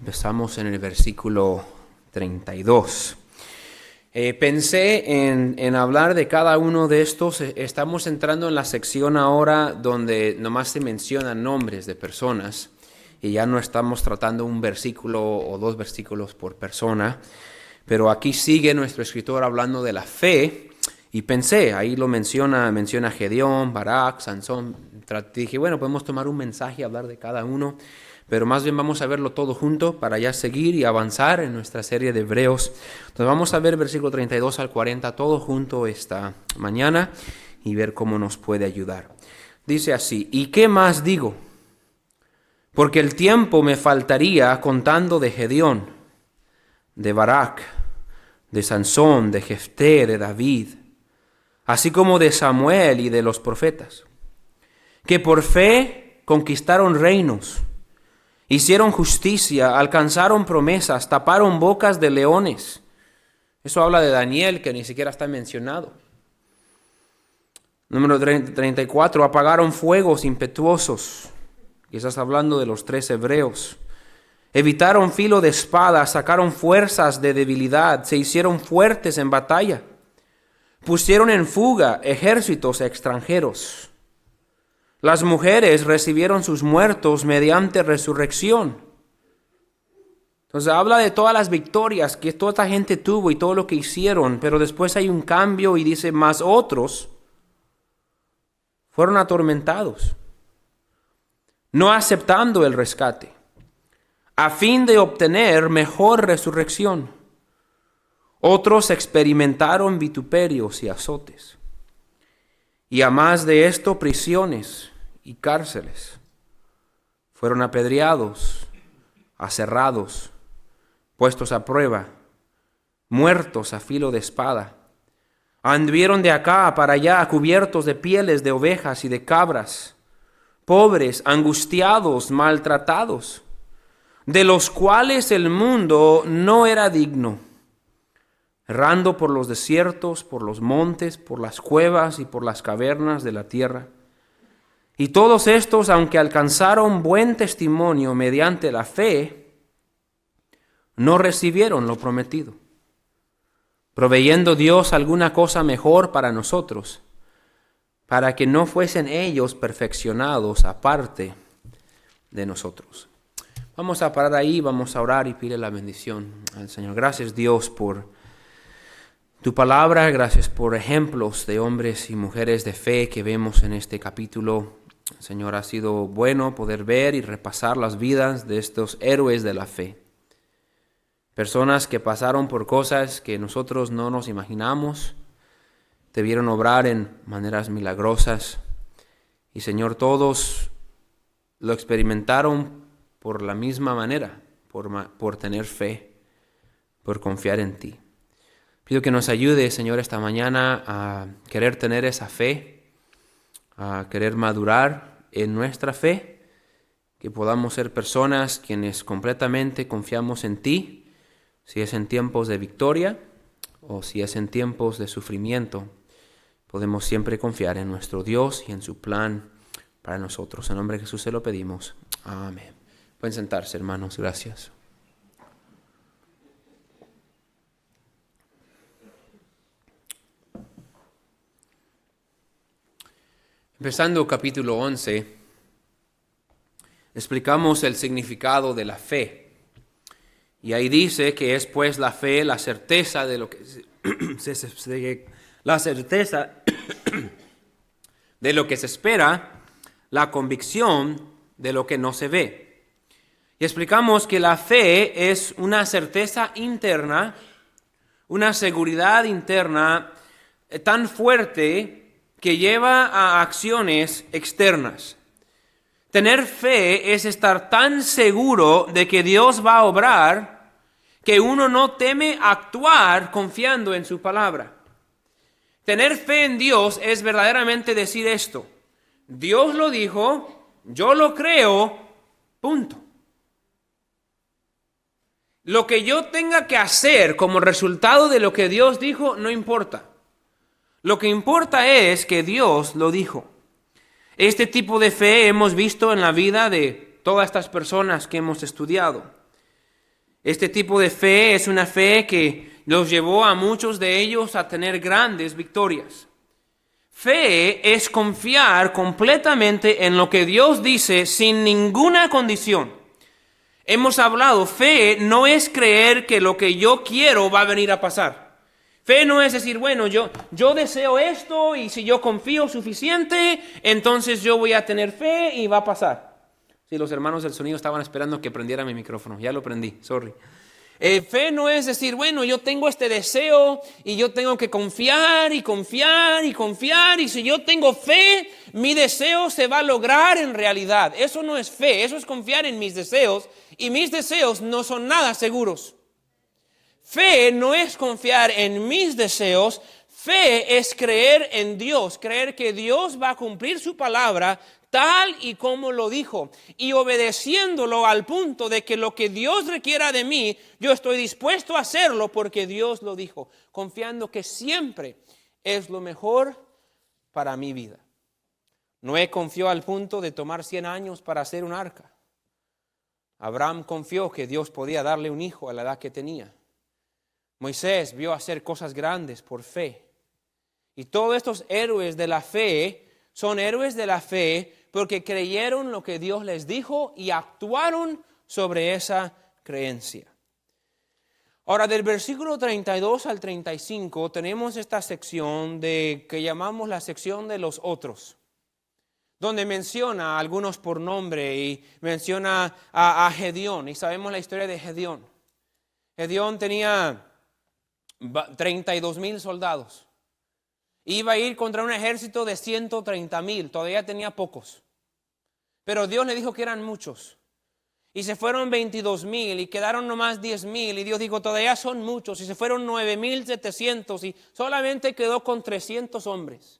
Empezamos en el versículo 32. Pensé en hablar de cada uno de estos. Estamos entrando en la sección ahora donde nomás se mencionan nombres de personas y ya no estamos tratando un versículo o dos versículos por persona, pero aquí sigue nuestro escritor hablando de la fe y pensé, ahí lo menciona Gedeón, Barak, Sansón. Dije, bueno, podemos tomar un mensaje y hablar de cada uno, pero más bien vamos a verlo todo junto para ya seguir y avanzar en nuestra serie de Hebreos. Entonces vamos a ver versículo 32 al 40 todo junto esta mañana y ver cómo nos puede ayudar. Dice así: ¿y qué más digo? Porque el tiempo me faltaría contando de Gedeón, de Barak, de Sansón, de Jefté, de David, así como de Samuel y de los profetas, que por fe conquistaron reinos, hicieron justicia, alcanzaron promesas, taparon bocas de leones. Eso habla de Daniel, que ni siquiera está mencionado. Número 34, apagaron fuegos impetuosos. Quizás hablando de los 3 hebreos. Evitaron filo de espada, sacaron fuerzas de debilidad, se hicieron fuertes en batalla. Pusieron en fuga ejércitos extranjeros. Las mujeres recibieron sus muertos mediante resurrección. Entonces habla de todas las victorias que toda esta gente tuvo y todo lo que hicieron, pero después hay un cambio y dice, más otros fueron atormentados, no aceptando el rescate, a fin de obtener mejor resurrección. Otros experimentaron vituperios y azotes, y a más de esto prisiones y cárceles. Fueron apedreados, aserrados, puestos a prueba, muertos a filo de espada. Anduvieron de acá para allá cubiertos de pieles de ovejas y de cabras, pobres, angustiados, maltratados, de los cuales el mundo no era digno, errando por los desiertos, por los montes, por las cuevas y por las cavernas de la tierra. Y todos estos, aunque alcanzaron buen testimonio mediante la fe, no recibieron lo prometido, proveyendo Dios alguna cosa mejor para nosotros, para que no fuesen ellos perfeccionados aparte de nosotros. Vamos a parar ahí, vamos a orar y pedirle la bendición al Señor. Gracias, Dios, por tu palabra, gracias por ejemplos de hombres y mujeres de fe que vemos en este capítulo. Señor, ha sido bueno poder ver y repasar las vidas de estos héroes de la fe. Personas que pasaron por cosas que nosotros no nos imaginamos, te vieron obrar en maneras milagrosas. Y Señor, todos lo experimentaron por la misma manera, por tener fe, por confiar en ti. Pido que nos ayude, Señor, esta mañana a querer tener esa fe, a querer madurar en nuestra fe, que podamos ser personas quienes completamente confiamos en ti, si es en tiempos de victoria o si es en tiempos de sufrimiento. Podemos siempre confiar en nuestro Dios y en su plan para nosotros. En nombre de Jesús se lo pedimos. Amén. Pueden sentarse, hermanos. Gracias. Empezando capítulo 11, explicamos el significado de la fe. Y ahí dice que es pues la fe, la certeza de lo que la certeza de lo que se espera, la convicción de lo que no se ve. Y explicamos que la fe es una certeza interna, una seguridad interna tan fuerte que lleva a acciones externas. Tener fe es estar tan seguro de que Dios va a obrar que uno no teme actuar confiando en su palabra. Tener fe en Dios es verdaderamente decir esto: Dios lo dijo, yo lo creo, punto. Lo que yo tenga que hacer como resultado de lo que Dios dijo no importa. Lo que importa es que Dios lo dijo. Este tipo de fe hemos visto en la vida de todas estas personas que hemos estudiado. Este tipo de fe es una fe que los llevó a muchos de ellos a tener grandes victorias. Fe es confiar completamente en lo que Dios dice sin ninguna condición. Hemos hablado, fe no es creer que lo que yo quiero va a venir a pasar. Fe no es decir, bueno, yo deseo esto y si yo confío suficiente, entonces yo voy a tener fe y va a pasar. Sí, los hermanos del sonido estaban esperando que prendiera mi micrófono. Ya lo prendí, sorry. Fe no es decir, bueno, yo tengo este deseo y yo tengo que confiar y confiar y confiar. Y si yo tengo fe, mi deseo se va a lograr en realidad. Eso no es fe, eso es confiar en mis deseos. Y mis deseos no son nada seguros. Fe no es confiar en mis deseos. Fe es creer en Dios, creer que Dios va a cumplir su palabra tal y como lo dijo, y obedeciéndolo al punto de que lo que Dios requiera de mí, yo estoy dispuesto a hacerlo porque Dios lo dijo, confiando que siempre es lo mejor para mi vida. Noé confió al punto de tomar 100 años para hacer un arca. Abraham confió que Dios podía darle un hijo a la edad que tenía. Moisés vio hacer cosas grandes por fe. Y todos estos héroes de la fe son héroes de la fe porque creyeron lo que Dios les dijo y actuaron sobre esa creencia. Ahora, del versículo 32 al 35 tenemos esta sección que llamamos la sección de los otros, donde menciona a algunos por nombre y menciona a Gedeón, y sabemos la historia de Gedeón. Gedeón tenía 32,000 soldados. Iba a ir contra un ejército de 130,000, todavía tenía pocos. Pero Dios le dijo que eran muchos. Y se fueron 22,000 y quedaron nomás 10,000. Y Dios dijo, todavía son muchos. Y se fueron 9,700 y solamente quedó con 300 hombres.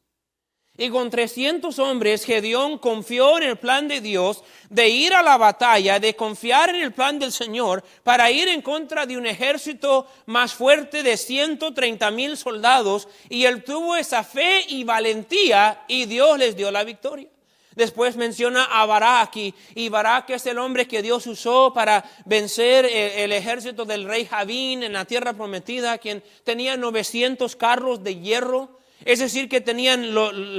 Y con 300 hombres, Gedeón confió en el plan de Dios de ir a la batalla, de confiar en el plan del Señor para ir en contra de un ejército más fuerte de 130,000 soldados. Y él tuvo esa fe y valentía y Dios les dio la victoria. Después menciona a Barak y Barak es el hombre que Dios usó para vencer el ejército del rey Javín en la tierra prometida, quien tenía 900 carros de hierro. Es decir, que tenían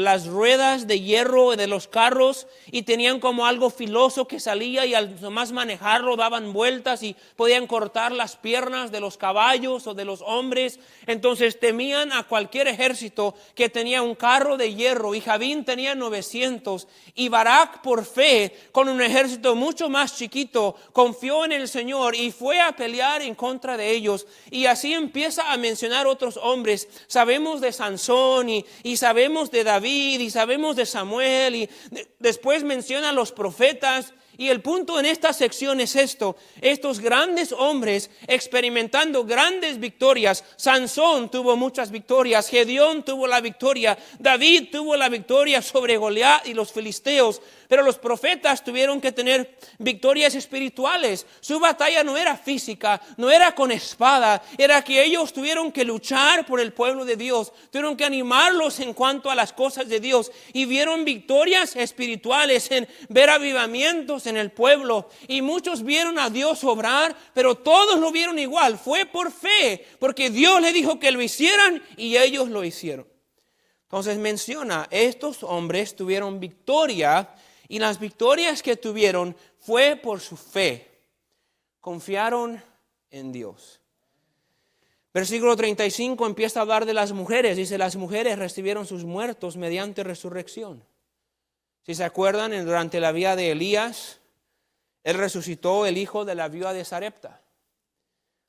las ruedas de hierro de los carros y tenían como algo filoso que salía y al nomás manejarlo daban vueltas y podían cortar las piernas de los caballos o de los hombres. Entonces temían a cualquier ejército que tenía un carro de hierro, y Javín tenía 900. Y Barak, por fe, con un ejército mucho más chiquito, confió en el Señor y fue a pelear en contra de ellos. Y así empieza a mencionar otros hombres. Sabemos de Sansón y sabemos de David y sabemos de Samuel y después menciona a los profetas. Y el punto en esta sección es esto: estos grandes hombres experimentando grandes victorias. Sansón tuvo muchas victorias, Gedeón tuvo la victoria, David tuvo la victoria sobre Goliat y los filisteos. Pero los profetas tuvieron que tener victorias espirituales. Su batalla no era física, no era con espada, era que ellos tuvieron que luchar por el pueblo de Dios, tuvieron que animarlos en cuanto a las cosas de Dios, y vieron victorias espirituales en ver avivamientos en el pueblo. Y muchos vieron a Dios obrar, pero todos lo vieron igual. Fue por fe, porque Dios le dijo que lo hicieran y ellos lo hicieron. Entonces menciona, estos hombres tuvieron victoria. Y las victorias que tuvieron fue por su fe. Confiaron en Dios. Versículo 35 empieza a hablar de las mujeres. Dice, las mujeres recibieron sus muertos mediante resurrección. Si se acuerdan, durante la vida de Elías, él resucitó el hijo de la viuda de Sarepta.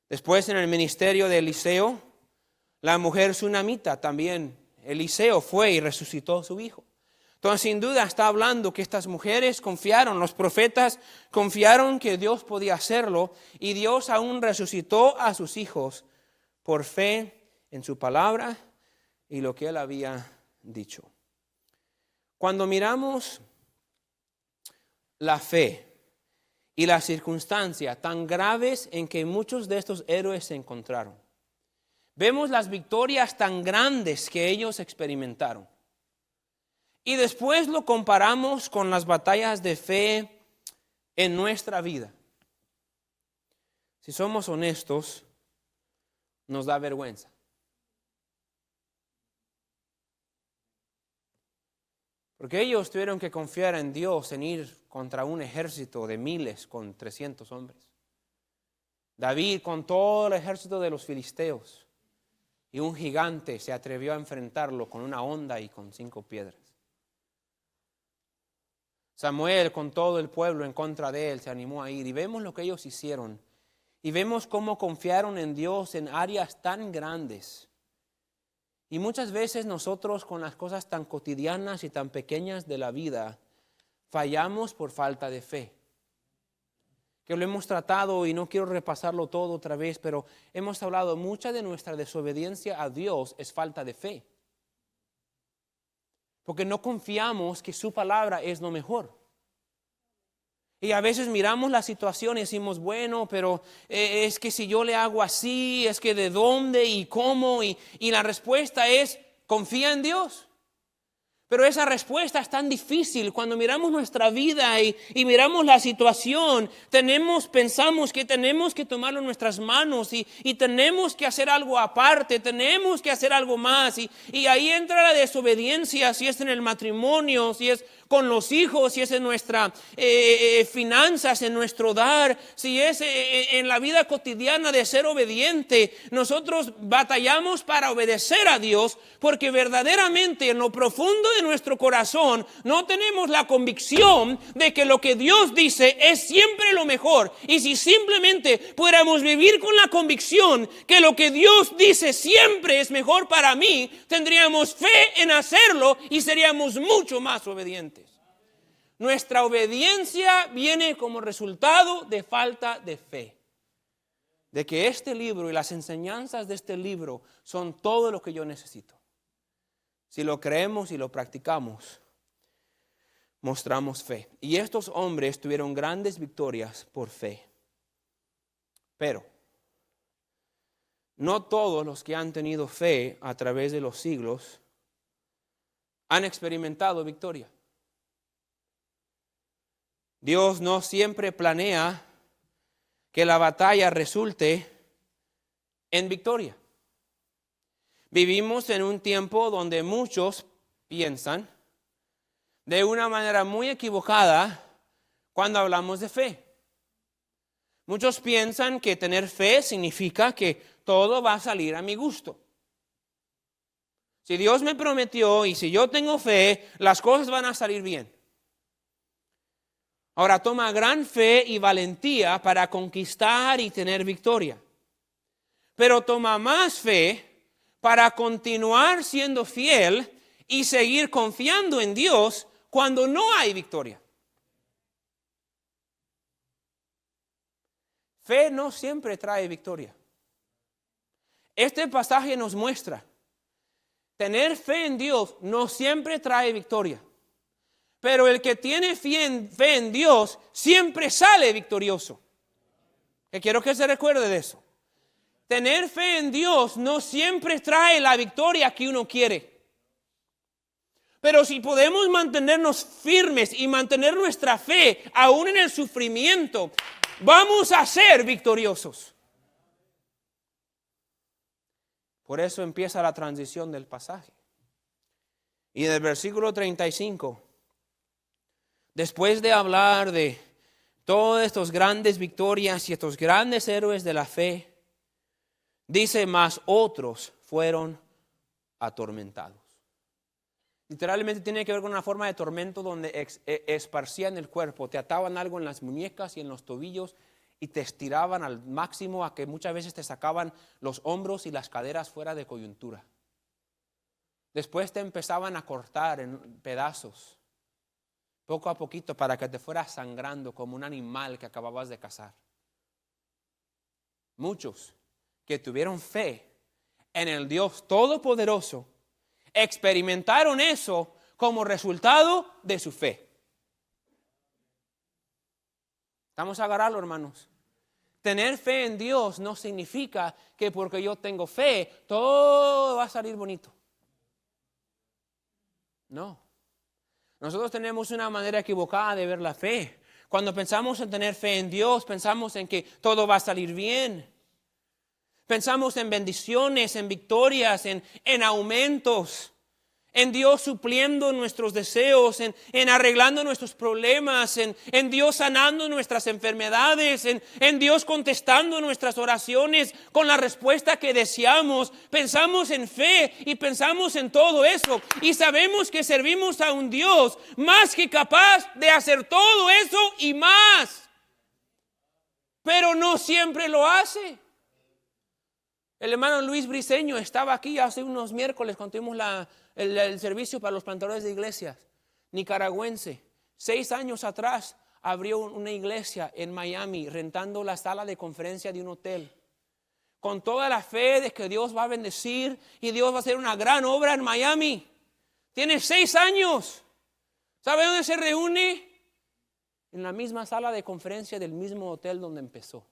Después, en el ministerio de Eliseo, la mujer sunamita también, Eliseo fue y resucitó a su hijo. Entonces, sin duda está hablando que estas mujeres confiaron, los profetas confiaron que Dios podía hacerlo, y Dios aún resucitó a sus hijos por fe en su palabra y lo que él había dicho. Cuando miramos la fe y las circunstancias tan graves en que muchos de estos héroes se encontraron, vemos las victorias tan grandes que ellos experimentaron. Y después lo comparamos con las batallas de fe en nuestra vida. si somos honestos, nos da vergüenza. Porque ellos tuvieron que confiar en Dios en ir contra un ejército de miles con 300 hombres. David con todo el ejército de los filisteos. Y un gigante se atrevió a enfrentarlo con una honda y con 5 piedras. Samuel con todo el pueblo en contra de él se animó a ir. Y vemos lo que ellos hicieron. Y vemos cómo confiaron en Dios en áreas tan grandes. Y muchas veces nosotros con las cosas tan cotidianas y tan pequeñas de la vida fallamos por falta de fe. Que lo hemos tratado y no quiero repasarlo todo otra vez, pero hemos hablado, mucha de nuestra desobediencia a Dios es falta de fe. Porque no confiamos que su palabra es lo mejor. Y a veces miramos la situación y decimos, bueno, pero es que si yo le hago así, es que de dónde y cómo. Y la respuesta es, confía en Dios. Pero esa respuesta es tan difícil cuando miramos nuestra vida y miramos la situación. Pensamos que tenemos que tomarlo en nuestras manos y tenemos que hacer algo aparte, tenemos que hacer algo más. Y ahí entra la desobediencia, si es en el matrimonio, si es con los hijos, si es en nuestras finanzas, en nuestro dar, si es en la vida cotidiana de ser obediente. Nosotros batallamos para obedecer a Dios porque verdaderamente en lo profundo de nuestro corazón no tenemos la convicción de que lo que Dios dice es siempre lo mejor. Y si simplemente pudiéramos vivir con la convicción que lo que Dios dice siempre es mejor para mí, tendríamos fe en hacerlo y seríamos mucho más obedientes. Nuestra obediencia viene como resultado de falta de fe. De que este libro y las enseñanzas de este libro son todo lo que yo necesito. Si lo creemos y lo practicamos, mostramos fe. Y estos hombres tuvieron grandes victorias por fe. Pero no todos los que han tenido fe a través de los siglos han experimentado victoria. Dios no siempre planea que la batalla resulte en victoria. Vivimos en un tiempo donde muchos piensan de una manera muy equivocada cuando hablamos de fe. Muchos piensan que tener fe significa que todo va a salir a mi gusto. Si Dios me prometió y si yo tengo fe, las cosas van a salir bien. Ahora toma gran fe y valentía para conquistar y tener victoria. Pero toma más fe para continuar siendo fiel y seguir confiando en Dios cuando no hay victoria. Fe no siempre trae victoria. Este pasaje nos muestra, tener fe en Dios no siempre trae victoria. Pero el que tiene fe en Dios siempre sale victorioso. Que quiero que se recuerde de eso. Tener fe en Dios no siempre trae la victoria que uno quiere. Pero si podemos mantenernos firmes y mantener nuestra fe aún en el sufrimiento, vamos a ser victoriosos. Por eso empieza la transición del pasaje. Y en el versículo 35, después de hablar de todas estas grandes victorias y estos grandes héroes de la fe, dice, mas otros fueron atormentados. Literalmente tiene que ver con una forma de tormento donde esparcían el cuerpo, te ataban algo en las muñecas y en los tobillos y te estiraban al máximo a que muchas veces te sacaban los hombros y las caderas fuera de coyuntura. Después te empezaban a cortar en pedazos, poco a poquito, para que te fueras sangrando como un animal que acababas de cazar. Muchos que tuvieron fe en el Dios Todopoderoso experimentaron eso como resultado de su fe. Vamos a agarrarlo, hermanos. Tener fe en Dios no significa que porque yo tengo fe, todo va a salir bonito. No. Nosotros tenemos una manera equivocada de ver la fe. Cuando pensamos en tener fe en Dios, pensamos en que todo va a salir bien. Pensamos en bendiciones, en victorias, en aumentos, en Dios supliendo nuestros deseos, en arreglando nuestros problemas, en Dios sanando nuestras enfermedades, en Dios contestando nuestras oraciones con la respuesta que deseamos. Pensamos en fe y pensamos en todo eso. Y sabemos que servimos a un Dios más que capaz de hacer todo eso y más. Pero no siempre lo hace. El hermano Luis Briceño estaba aquí hace unos miércoles cuando tuvimos el servicio para los plantadores de iglesias. Nicaragüense. 6 años atrás abrió una iglesia en Miami rentando la sala de conferencia de un hotel. Con toda la fe de que Dios va a bendecir y Dios va a hacer una gran obra en Miami. Tiene 6 años. ¿Sabe dónde se reúne? En la misma sala de conferencia del mismo hotel donde empezó.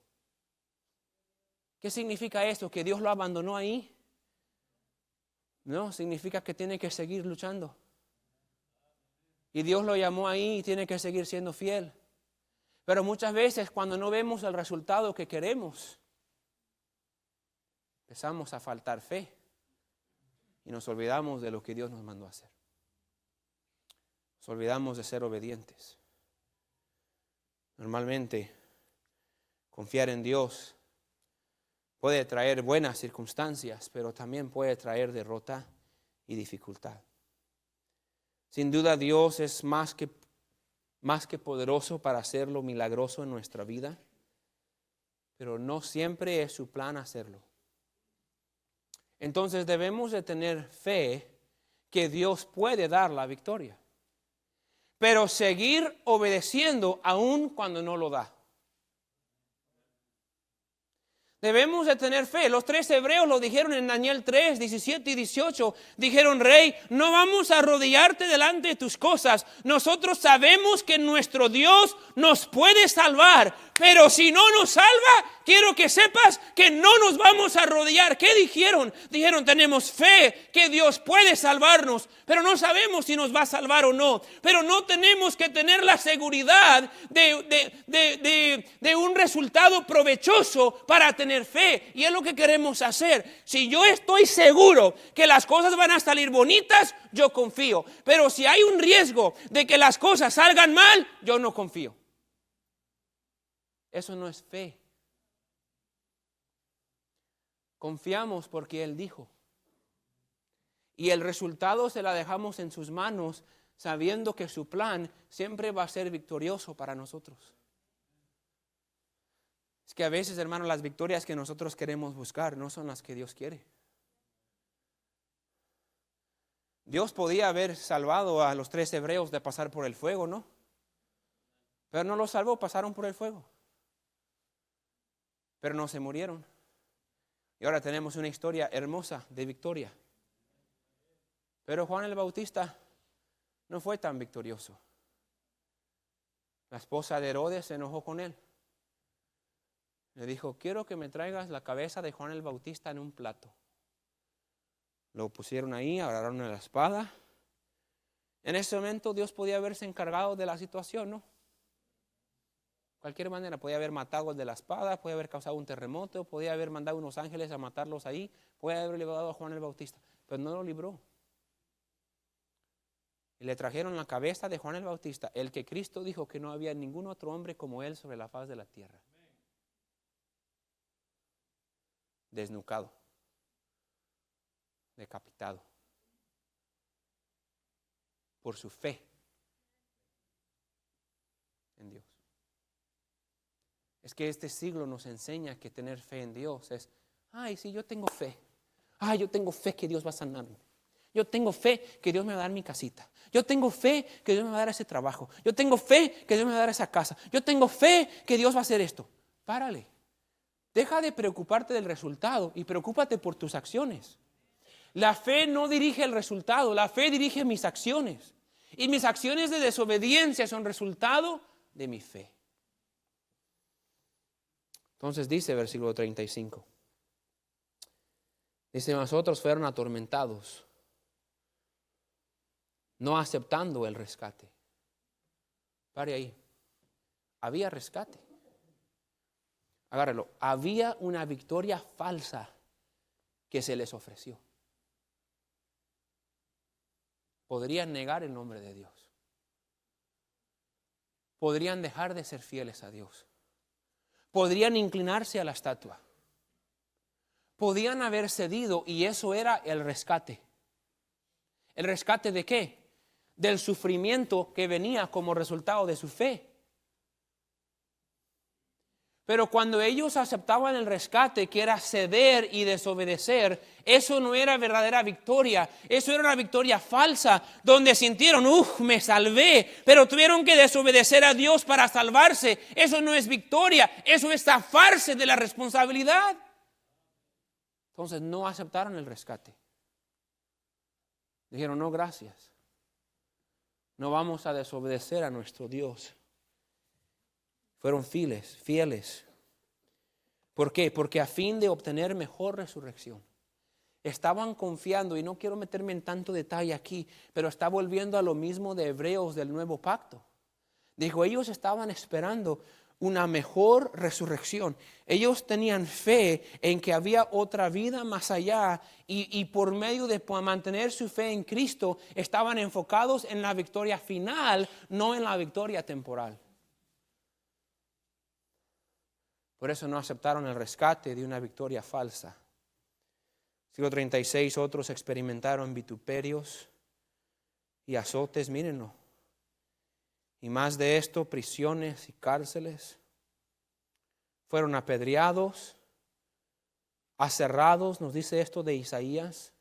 ¿Qué significa esto? ¿Que Dios lo abandonó ahí? No, significa que tiene que seguir luchando. Y Dios lo llamó ahí y tiene que seguir siendo fiel. Pero muchas veces cuando no vemos el resultado que queremos, empezamos a faltar fe y nos olvidamos de lo que Dios nos mandó a hacer. Nos olvidamos de ser obedientes. Normalmente, confiar en Dios puede traer buenas circunstancias, pero también puede traer derrota y dificultad. Sin duda Dios es más que poderoso para hacer lo milagroso en nuestra vida, pero no siempre es su plan hacerlo. Entonces debemos de tener fe que Dios puede dar la victoria, pero seguir obedeciendo aun cuando no lo da. Debemos de tener fe. Los 3 hebreos lo dijeron en Daniel 3, 17 y 18. Dijeron: Rey, no vamos a arrodillarte delante de tus cosas. Nosotros sabemos que nuestro Dios nos puede salvar. Pero si no nos salva, quiero que sepas que no nos vamos a arrodillar. ¿Qué dijeron? Dijeron: tenemos fe que Dios puede salvarnos, pero no sabemos si nos va a salvar o no. Pero no tenemos que tener la seguridad de un resultado provechoso para tener fe. Y es lo que queremos hacer. Si yo estoy seguro que las cosas van a salir bonitas, yo confío. Pero si hay un riesgo de que las cosas salgan mal, yo no confío. Eso no es fe. Confiamos porque Él dijo. Y el resultado se la dejamos en sus manos, sabiendo que su plan siempre va a ser victorioso para nosotros. Es que a veces, hermano, las victorias que nosotros queremos buscar no son las que Dios quiere. Dios podía haber salvado a los 3 hebreos de pasar por el fuego, ¿no? Pero no los salvó, pasaron por el fuego. Pero no se murieron. Y ahora tenemos una historia hermosa de victoria. Pero Juan el Bautista no fue tan victorioso. La esposa de Herodes se enojó con él. Le dijo: quiero que me traigas la cabeza de Juan el Bautista en un plato. Lo pusieron ahí, agarraron la espada. En ese momento Dios podía haberse encargado de la situación, ¿no? De cualquier manera, podía haber matado al de la espada, podía haber causado un terremoto, podía haber mandado unos ángeles a matarlos ahí, podía haber librado a Juan el Bautista, pero no lo libró. Y le trajeron la cabeza de Juan el Bautista, el que Cristo dijo que no había ningún otro hombre como él sobre la faz de la tierra. Desnucado, decapitado, por su fe en Dios. Es que este siglo nos enseña que tener fe en Dios es: ay, sí, yo tengo fe. Ay, yo tengo fe que Dios va a sanarme. Yo tengo fe que Dios me va a dar mi casita. Yo tengo fe que Dios me va a dar ese trabajo. Yo tengo fe que Dios me va a dar esa casa. Yo tengo fe que Dios va a hacer esto. Párale. Deja de preocuparte del resultado y preocúpate por tus acciones. La fe no dirige el resultado, la fe dirige mis acciones. Y mis acciones de desobediencia son resultado de mi fe. Entonces dice versículo 35. Dice: mas otros fueron atormentados, no aceptando el rescate. Pare ahí. había rescate. Agárralo, había una victoria falsa que se les ofreció. Podrían negar el nombre de Dios. Podrían dejar de ser fieles a Dios. Podrían inclinarse a la estatua. Podían haber cedido y eso era el rescate. ¿El rescate de qué? Del sufrimiento que venía como resultado de su fe. Pero cuando ellos aceptaban el rescate, que era ceder y desobedecer, eso no era verdadera victoria. Eso era una victoria falsa, donde sintieron, me salvé, pero tuvieron que desobedecer a Dios para salvarse. Eso no es victoria, eso es zafarse de la responsabilidad. Entonces no aceptaron el rescate. Dijeron, no, gracias. No vamos a desobedecer a nuestro Dios. Fueron fieles. ¿Por qué? Porque a fin de obtener mejor resurrección. Estaban confiando, y no quiero meterme en tanto detalle aquí, pero está volviendo a lo mismo de Hebreos del Nuevo Pacto. Dijo, ellos estaban esperando una mejor resurrección. Ellos tenían fe en que había otra vida más allá y por medio de mantener su fe en Cristo, estaban enfocados en la victoria final, no en la victoria temporal. Por eso no aceptaron el rescate de una victoria falsa. Siglo 36, otros experimentaron vituperios y azotes, mírenlo. Y más de esto, prisiones y cárceles. Fueron apedreados, aserrados, nos dice esto de Isaías,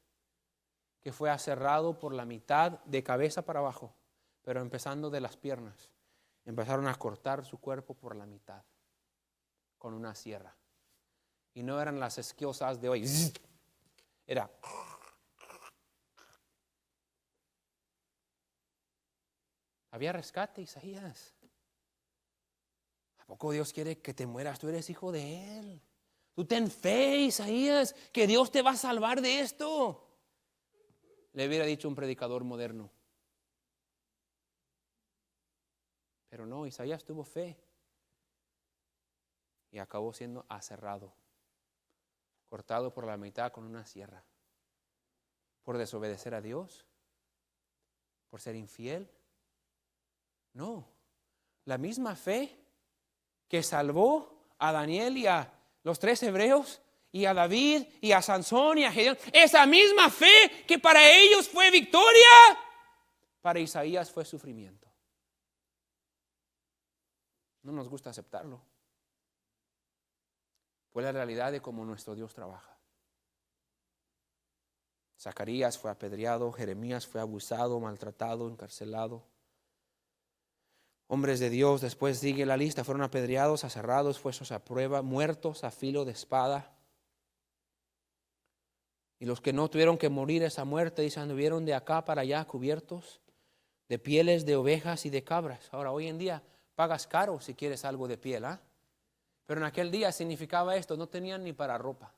que fue aserrado por la mitad de cabeza para abajo, pero empezando de las piernas. Empezaron a cortar su cuerpo por la mitad con una sierra. Y no eran las esquiosas de hoy. Era. Había rescate, Isaías. ¿A poco Dios quiere que te mueras? Tú eres hijo de Él. Tú ten fe, Isaías, que Dios te va a salvar de esto. Le hubiera dicho un predicador moderno. Pero no, Isaías tuvo fe. Y acabó siendo aserrado, cortado por la mitad con una sierra. ¿Por desobedecer a Dios? ¿Por ser infiel? No. La misma fe que salvó a Daniel y a los 3 hebreos, y a David, y a Sansón, y a Gedeón, esa misma fe que para ellos fue victoria, para Isaías fue sufrimiento. No nos gusta aceptarlo. Fue la realidad de cómo nuestro Dios trabaja. Zacarías fue apedreado, Jeremías fue abusado, maltratado, encarcelado. Hombres de Dios, después sigue la lista, fueron apedreados, aserrados, puestos a prueba, muertos a filo de espada. Y los que no tuvieron que morir esa muerte, dicen, anduvieron de acá para allá cubiertos de pieles de ovejas y de cabras. Ahora, hoy en día pagas caro si quieres algo de piel, ¿ah? Pero en aquel día significaba esto, no tenían ni para ropa.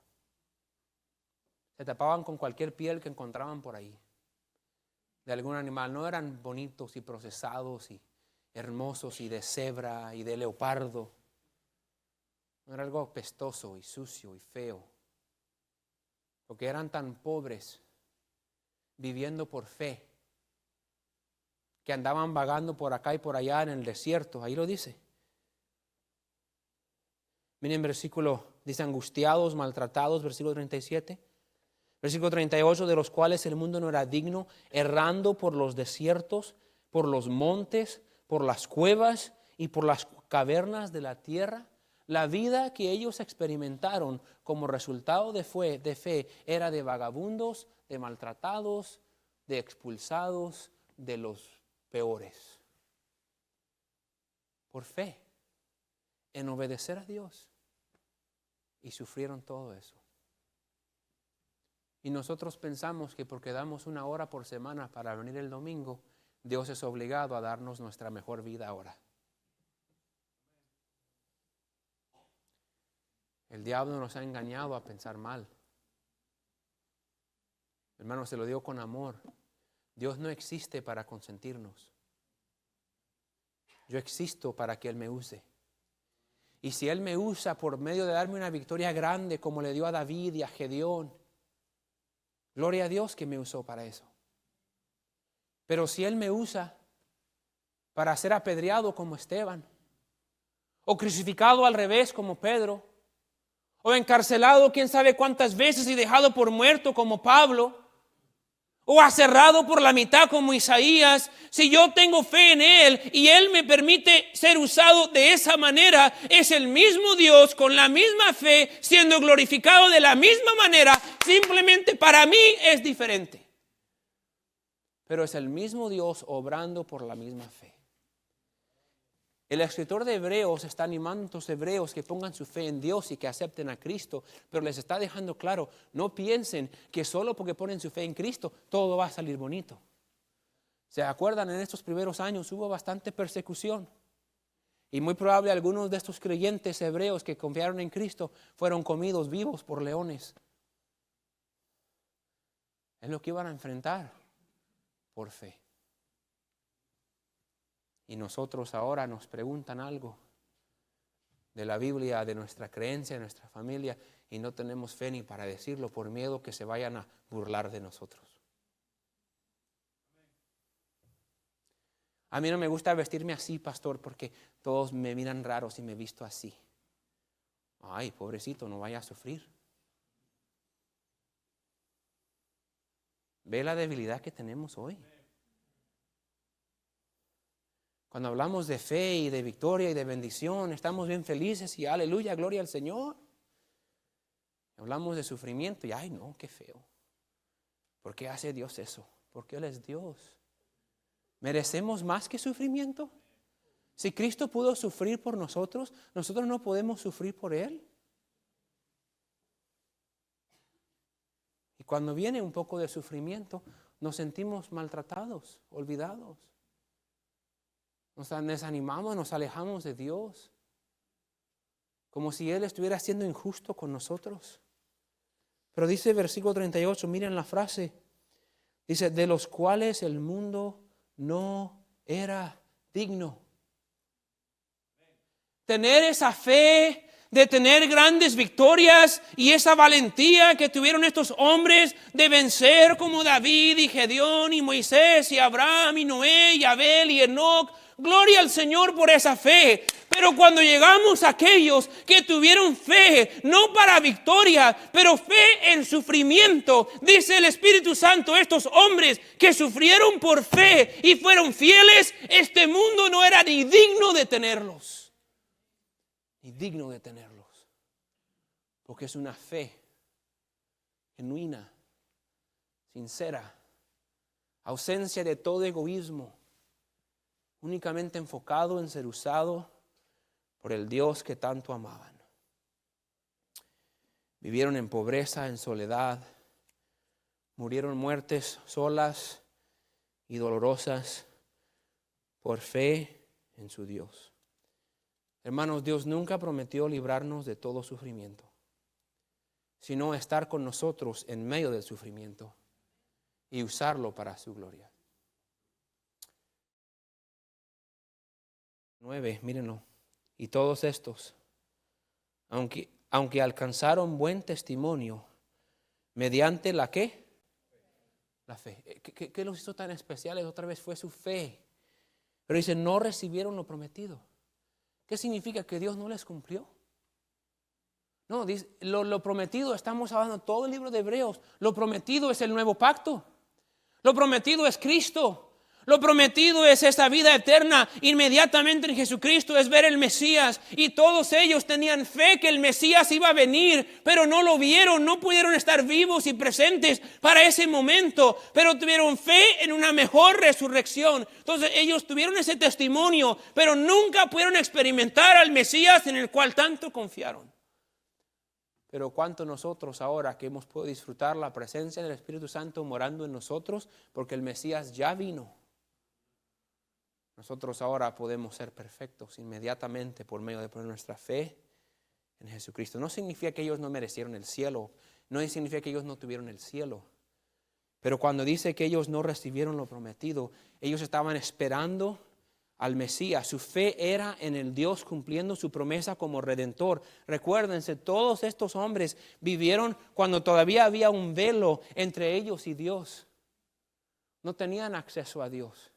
Se tapaban con cualquier piel que encontraban por ahí, de algún animal. No eran bonitos y procesados y hermosos y de cebra y de leopardo. No era algo pestoso y sucio y feo. Porque eran tan pobres, viviendo por fe, que andaban vagando por acá y por allá en el desierto. Ahí lo dice. Miren versículo, dice angustiados, maltratados, versículo 37. Versículo 38, de los cuales el mundo no era digno, errando por los desiertos, por los montes, por las cuevas y por las cavernas de la tierra. La vida que ellos experimentaron como resultado de fe era de vagabundos, de maltratados, de expulsados, de los peores. Por fe, en obedecer a Dios. Y sufrieron todo eso. Y nosotros pensamos que porque damos 1 hora por semana para venir el domingo, Dios es obligado a darnos nuestra mejor vida ahora. El diablo nos ha engañado a pensar mal. Hermano, se lo digo con amor. Dios no existe para consentirnos. Yo existo para que Él me use. Y si Él me usa por medio de darme una victoria grande como le dio a David y a Gedeón, gloria a Dios que me usó para eso. Pero si Él me usa para ser apedreado como Esteban, o crucificado al revés como Pedro, o encarcelado quién sabe cuántas veces y dejado por muerto como Pablo, o aserrado por la mitad como Isaías, si yo tengo fe en Él y Él me permite ser usado de esa manera, es el mismo Dios con la misma fe siendo glorificado de la misma manera, simplemente para mí es diferente. Pero es el mismo Dios obrando por la misma fe. El escritor de Hebreos está animando a los hebreos que pongan su fe en Dios y que acepten a Cristo, pero les está dejando claro, no piensen que solo porque ponen su fe en Cristo todo va a salir bonito. ¿Se acuerdan? En estos primeros años hubo bastante persecución y muy probable algunos de estos creyentes hebreos que confiaron en Cristo fueron comidos vivos por leones. Es lo que iban a enfrentar por fe. Y nosotros ahora nos preguntan algo de la Biblia, de nuestra creencia, de nuestra familia, y no tenemos fe ni para decirlo por miedo que se vayan a burlar de nosotros. A mí no me gusta vestirme así, pastor, porque todos me miran raro si me visto así. Ay, pobrecito, no vaya a sufrir. ¿Ve la debilidad que tenemos hoy? Cuando hablamos de fe y de victoria y de bendición, estamos bien felices y aleluya, gloria al Señor. Hablamos de sufrimiento y ay no, qué feo. ¿Por qué hace Dios eso? Porque Él es Dios. ¿Merecemos más que sufrimiento? Si Cristo pudo sufrir por nosotros, ¿nosotros no podemos sufrir por Él? Y cuando viene un poco de sufrimiento, nos sentimos maltratados, olvidados. Nos desanimamos, nos alejamos de Dios, como si Él estuviera siendo injusto con nosotros. Pero dice el versículo 38, miren la frase, dice, de los cuales el mundo no era digno. Tener esa fe de tener grandes victorias y esa valentía que tuvieron estos hombres de vencer como David y Gedeón y Moisés y Abraham y Noé y Abel y Enoc. Gloria al Señor por esa fe. Pero cuando llegamos a aquellos que tuvieron fe, no para victoria, pero fe en sufrimiento, dice el Espíritu Santo, estos hombres que sufrieron por fe y fueron fieles, este mundo no era ni digno de tenerlos. Ni digno de tenerlos. Porque es una fe genuina, sincera, ausencia de todo egoísmo, únicamente enfocado en ser usado por el Dios que tanto amaban. Vivieron en pobreza, en soledad, murieron muertes solas y dolorosas por fe en su Dios. Hermanos, Dios nunca prometió librarnos de todo sufrimiento, sino estar con nosotros en medio del sufrimiento y usarlo para su gloria. 9, mírenlo. Y todos estos, aunque alcanzaron buen testimonio, mediante la ¿qué? La fe. ¿Qué los hizo tan especiales? Otra vez fue su fe. Pero dice, no recibieron lo prometido. ¿Qué significa? ¿Que Dios no les cumplió? No, dice, lo prometido, estamos hablando todo el libro de Hebreos, lo prometido es el nuevo pacto. Lo prometido es Cristo. Lo prometido es esta vida eterna inmediatamente en Jesucristo, es ver el Mesías. Y todos ellos tenían fe que el Mesías iba a venir, pero no lo vieron, no pudieron estar vivos y presentes para ese momento, pero tuvieron fe en una mejor resurrección. Entonces ellos tuvieron ese testimonio, pero nunca pudieron experimentar al Mesías en el cual tanto confiaron. Pero cuánto nosotros ahora que hemos podido disfrutar la presencia del Espíritu Santo morando en nosotros, porque el Mesías ya vino. Nosotros ahora podemos ser perfectos inmediatamente por medio de poner nuestra fe en Jesucristo. No significa que ellos no merecieron el cielo, no significa que ellos no tuvieron el cielo. Pero cuando dice que ellos no recibieron lo prometido, ellos estaban esperando al Mesías. Su fe era en el Dios cumpliendo su promesa como redentor. Recuérdense, todos estos hombres vivieron cuando todavía había un velo entre ellos y Dios. No tenían acceso a Dios.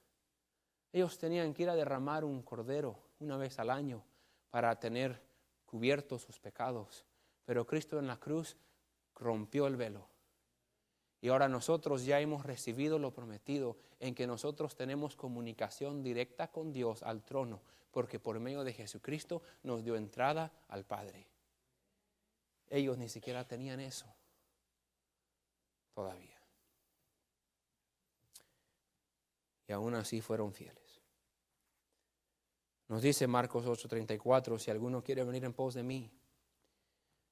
Ellos tenían que ir a derramar un cordero una vez al año para tener cubiertos sus pecados. Pero Cristo en la cruz rompió el velo. Y ahora nosotros ya hemos recibido lo prometido, en que nosotros tenemos comunicación directa con Dios al trono, porque por medio de Jesucristo nos dio entrada al Padre. Ellos ni siquiera tenían eso todavía. Y aún así fueron fieles. Nos dice Marcos 8:34, si alguno quiere venir en pos de mí,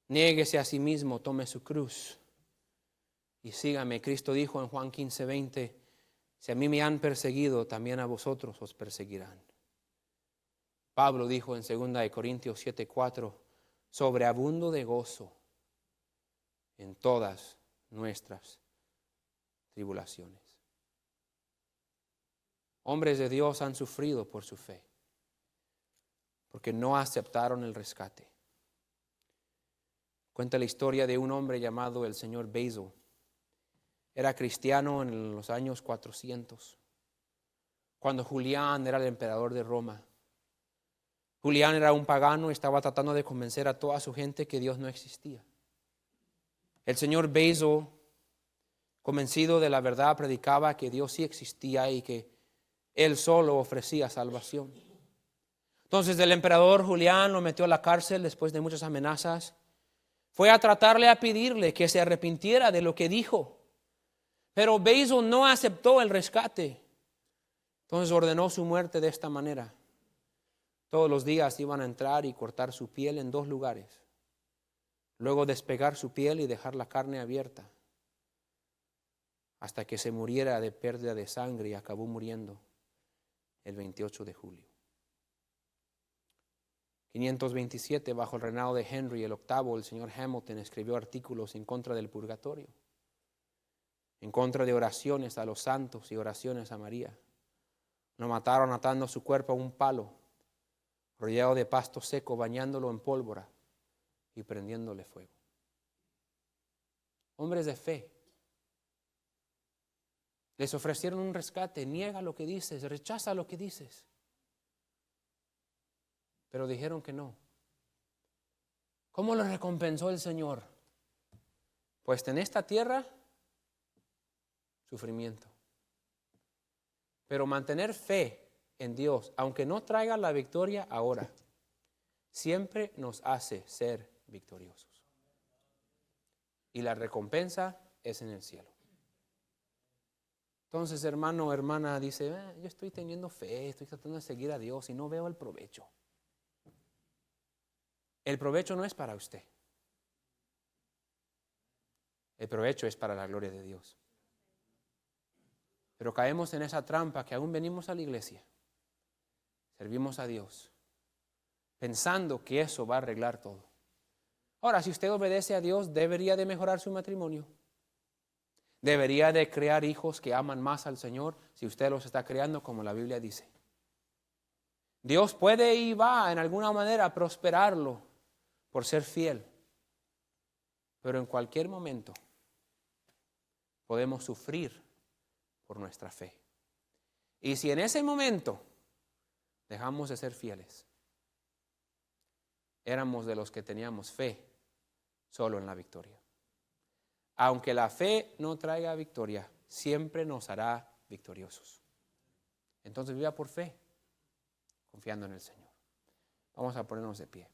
niéguese a sí mismo, tome su cruz y sígame. Cristo dijo en Juan 15:20, si a mí me han perseguido, también a vosotros os perseguirán. Pablo dijo en 2 Corintios 7:4, sobreabundo de gozo en todas nuestras tribulaciones. Hombres de Dios han sufrido por su fe, porque no aceptaron el rescate. Cuenta la historia de un hombre llamado el señor Basil. Era cristiano en los años 400, cuando Julián era el emperador de Roma. Julián era un pagano y estaba tratando de convencer a toda su gente que Dios no existía. El señor Basil, convencido de la verdad, predicaba que Dios sí existía y que Él solo ofrecía salvación. Entonces el emperador Julián lo metió a la cárcel después de muchas amenazas. Fue a tratarle a pedirle que se arrepintiera de lo que dijo. Pero Basil no aceptó el rescate. Entonces ordenó su muerte de esta manera. Todos los días iban a entrar y cortar su piel en 2 lugares. Luego despegar su piel y dejar la carne abierta. Hasta que se muriera de pérdida de sangre y acabó muriendo el 28 de julio. 527, bajo el reinado de Henry el VIII, el señor Hamilton escribió artículos en contra del purgatorio, en contra de oraciones a los santos y oraciones a María. Lo mataron atando su cuerpo a un palo, rodeado de pasto seco, bañándolo en pólvora y prendiéndole fuego. Hombres de fe. Les ofrecieron un rescate. Niega lo que dices, rechaza lo que dices. Pero dijeron que no. ¿Cómo lo recompensó el Señor? Pues en esta tierra, sufrimiento. Pero mantener fe en Dios, aunque no traiga la victoria ahora, siempre nos hace ser victoriosos. Y la recompensa es en el cielo. Entonces, hermano o hermana dice, yo estoy teniendo fe, estoy tratando de seguir a Dios y no veo el provecho. El provecho no es para usted. El provecho es para la gloria de Dios. Pero caemos en esa trampa que aún venimos a la iglesia, servimos a Dios, pensando que eso va a arreglar todo. Ahora, si usted obedece a Dios, debería de mejorar su matrimonio. Debería de crear hijos que aman más al Señor si usted los está creando como la Biblia dice. Dios puede y va en alguna manera a prosperarlo por ser fiel. Pero en cualquier momento podemos sufrir por nuestra fe. Y si en ese momento dejamos de ser fieles, éramos de los que teníamos fe solo en la victoria. Aunque la fe no traiga victoria, siempre nos hará victoriosos. Entonces viva por fe, confiando en el Señor. Vamos a ponernos de pie.